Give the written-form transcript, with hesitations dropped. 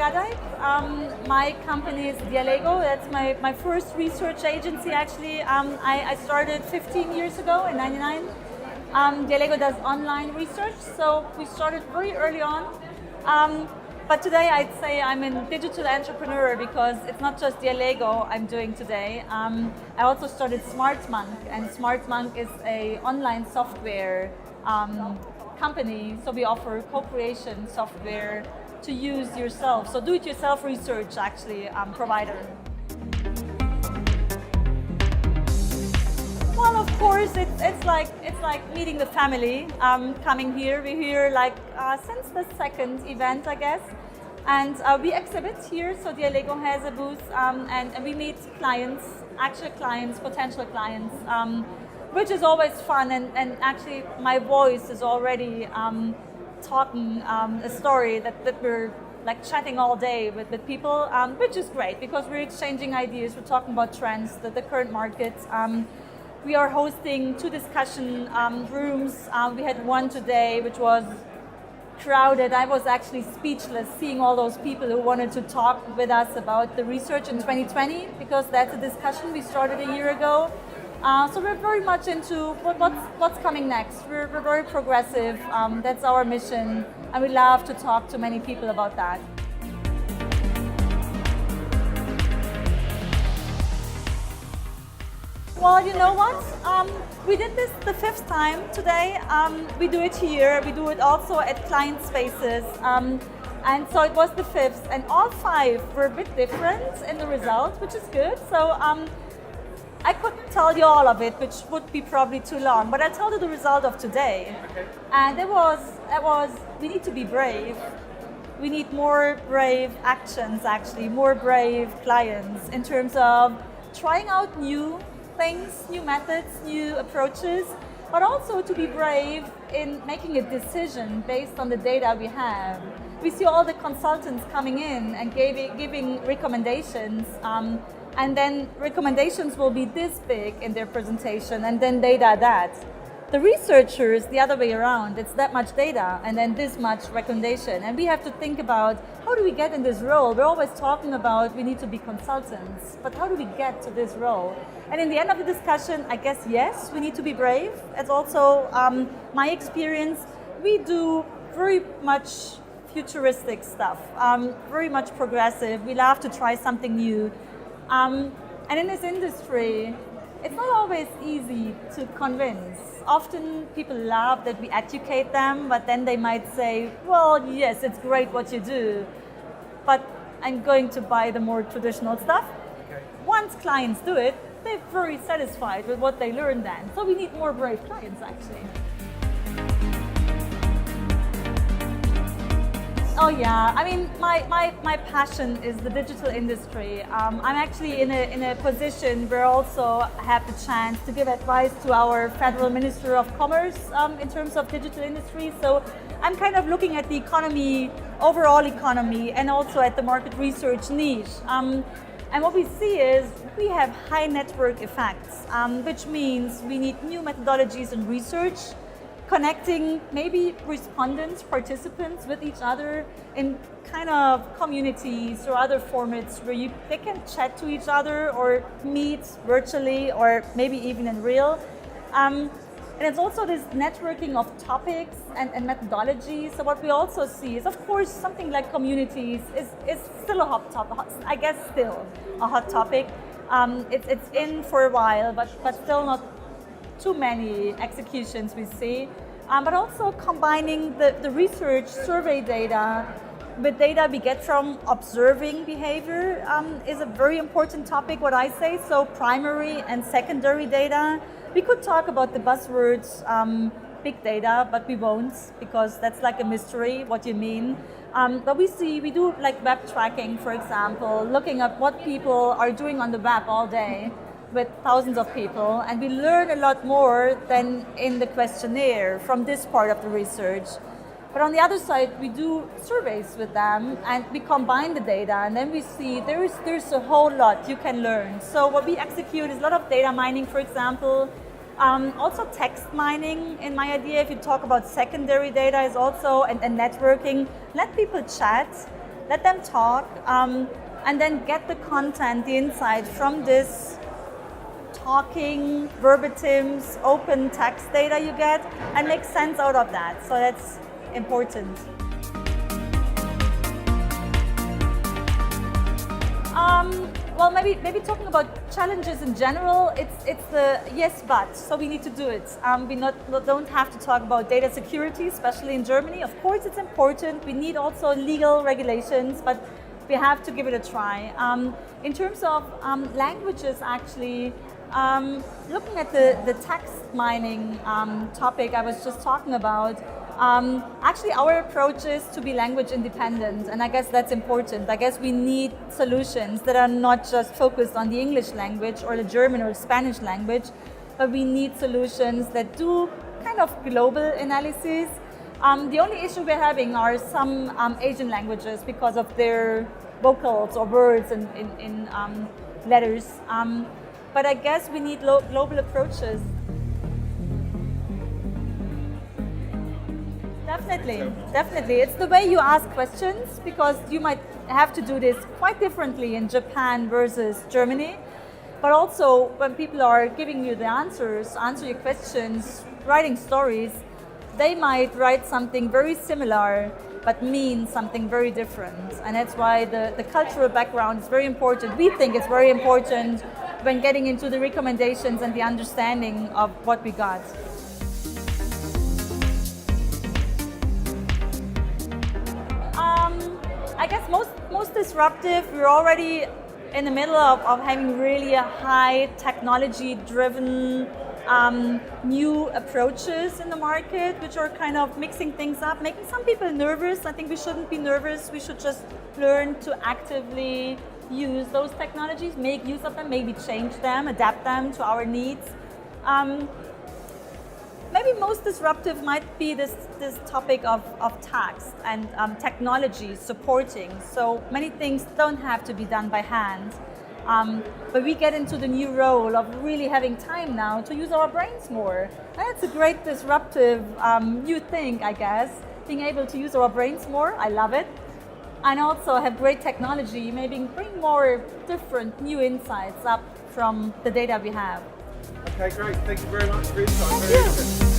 Gadeib. My company is Dialego. That's my first research agency, actually. I started 15 years ago in '99. Dialego does online research, so we started very early on. But today I'd say I'm a digital entrepreneur because it's not just Dialego I'm doing today. I also started SmartMonk, and SmartMonk is an online software company. So we offer co-creation software to use yourself. So do-it-yourself research actually provider. Well, of course, it's like meeting the family. Coming here, we're here since the second event, I guess, and we exhibit here. So Dialego has a booth, and we meet clients, actual clients, potential clients, which is always fun. And actually, my voice is already talking a story that we're like chatting all day with people, which is great because we're exchanging ideas. We're talking about trends, the current market. We are hosting 2 discussion rooms. We had one today, which was crowded. I was actually speechless seeing all those people who wanted to talk with us about the research in 2020, because that's a discussion we started a year ago. So we're very much into what's coming next. We're very progressive. That's our mission, and we love to talk to many people about that. Well, you know what? We did this the 5th time today. We do it here. We do it also at client spaces. And so it was the 5th, and all 5 were a bit different in the result, which is good. So I couldn't tell you all of it, which would be probably too long, but I'll tell you the result of today. Okay. And it was, we need to be brave. We need more brave actions, actually, more brave clients in terms of trying out new things, new methods, new approaches, but also to be brave in making a decision based on the data we have. We see all the consultants coming in and giving recommendations, and then recommendations will be this big in their presentation, and then data that. The researchers, the other way around, it's that much data and then this much recommendation. And we have to think about, how do we get in this role? We're always talking about we need to be consultants, but how do we get to this role? And in the end of the discussion, I guess, yes, we need to be brave. It's also my experience. We do very much futuristic stuff, very much progressive. We love to try something new. And in this industry, it's not always easy to convince. Often people love that we educate them, but then they might say, well, yes, it's great what you do, but I'm going to buy the more traditional stuff. Okay. Once clients do it, they're very satisfied with what they learn then. So we need more brave clients, actually. Oh yeah, I mean, my passion is the digital industry. I'm actually in a position where I also have the chance to give advice to our Federal Minister of Commerce in terms of digital industry. So I'm kind of looking at the economy, overall economy, and also at the market research niche. And what we see is we have high network effects, which means we need new methodologies in research, connecting maybe respondents, participants with each other in kind of communities or other formats where they can chat to each other or meet virtually or maybe even in real. And it's also this networking of topics and methodologies. So what we also see is, of course, something like communities is still a hot topic, I guess still a hot topic. It's in for a while, but still not too many executions we see, but also combining the research survey data with data we get from observing behavior is a very important topic, what I say. So primary and secondary data. We could talk about the buzzwords big data, but we won't, because that's like a mystery, what you mean. But we do like web tracking, for example, looking at what people are doing on the web all day with thousands of people, and we learn a lot more than in the questionnaire from this part of the research. But on the other side, we do surveys with them and we combine the data, and then we see there's a whole lot you can learn. So what we execute is a lot of data mining, for example, also text mining. In my idea, if you talk about secondary data, is also and networking. Let people chat. let them talk, and then get the content, the insight from this talking, verbatims, open text data you get, and make sense out of that. So that's important. Well, maybe talking about challenges in general, it's the yes but, so we need to do it. We don't have to talk about data security, especially in Germany. Of course it's important, we need also legal regulations, but we have to give it a try. In terms of languages, actually, looking at the text mining topic I was just talking about, actually our approach is to be language independent, and I guess that's important. I guess we need solutions that are not just focused on the English language or the German or Spanish language, but we need solutions that do kind of global analysis. The only issue we're having are some Asian languages because of their vocals or words in letters. But I guess we need global approaches. Definitely. It's the way you ask questions, because you might have to do this quite differently in Japan versus Germany. But also when people are giving you the answer your questions, writing stories, they might write something very similar but mean something very different. And that's why the cultural background is very important. We think it's very important when getting into the recommendations and the understanding of what we got. I guess most disruptive, we're already in the middle of having really a high technology-driven new approaches in the market, which are kind of mixing things up, making some people nervous. I think we shouldn't be nervous. We should just learn to actively use those technologies, make use of them, maybe change them, adapt them to our needs. Maybe most disruptive might be this topic of tax and technology supporting. So many things don't have to be done by hand. But we get into the new role of really having time now to use our brains more. And that's a great disruptive new thing, I guess, being able to use our brains more. I love it. And also have great technology, maybe bring more different new insights up from the data we have. Okay, great. Thank you very much for your time. Thank you.